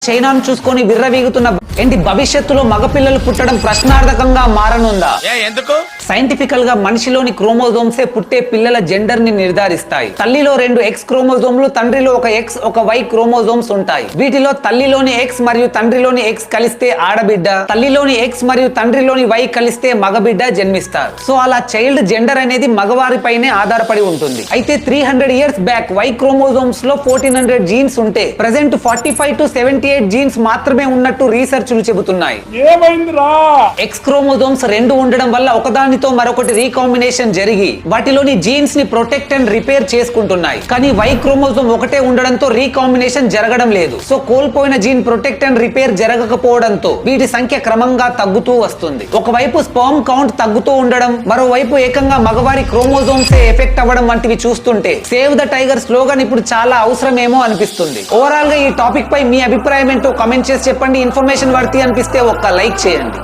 చైనాను చూసుకొని విర్రవీగుతున్న ఏంటి భవిష్యత్తులో మగపిల్లలు పుట్టడం ప్రశ్నార్థకంగా మారనుందా? ఎందుకు? సైంటిఫికల్ గా మనిషిలోని క్రోమోజోమ్సే పుట్టే పిల్లల జెండర్ ని నిర్ధారిస్తాయి. తల్లిలో 2 X క్రోమోజోమ్లు, తండ్రిలో ఒక X ఒక Y క్రోమోజోమ్స్ ఉంటాయి. వీటిలో తల్లిలోని X మరియు తండ్రిలోని X కలిస్తే ఆడబిడ్డ, తల్లిలోని X మరియు తండ్రిలోని Y కలిస్తే మగబిడ్డ జన్మిస్తారు. సో అలా చైల్డ్ జెండర్ అనేది మగవారిపైనే ఆధారపడి ఉంటుంది. అయితే 300 years బ్యాక్ Y క్రోమోజోమ్స్ లో 1400 జీన్స్ ఉంటే ప్రెసెంట్ 45 to 78 జీన్స్ మాత్రమే ఉన్నట్టు రీసెర్చ్లు చెబుతున్నాయి. X క్రోమోజోమ్స్ 2 ఉండడం వల్ల ఒకదానితో మరొకటి రీకాంబినేషన్ జరిగి వాటిలోని జీన్స్ ని ప్రొటెక్ట్ అండ్ రిపేర్ చేసుకుంటున్నాయి. కానీ Y క్రోమోజోమ్ ఒకటే ఉండడంతో రీకాంబినేషన్ జరగడం లేదు. సో కోల్పోయిన జీన్ ప్రొటెక్ట్ అండ్ రిపేర్ జరగకపోవడంతో వీటి సంఖ్య క్రమంగా తగ్గుతూ వస్తుంది. ఒకవైపు స్పర్మ్ కౌంట్ తగ్గుతూ ఉండడం, మరోవైపు ఏకంగా మగవారి క్రోమోజోమ్స్ ఎఫెక్ట్ అవ్వడం వంటివి చూస్తుంటే సేవ్ ద టైగర్ స్లోగన్ ఇప్పుడు చాలా అవసరమేమో అనిపిస్తుంది. ఓవరాల్ గా ఈ టాపిక్ పై మీ అభిప్రాయం ఏంటో కామెంట్ చేసి చెప్పండి. ఇన్ఫర్మేషన్ వర్తి అనిపిస్తే ఒక్క లైక్ చేయండి.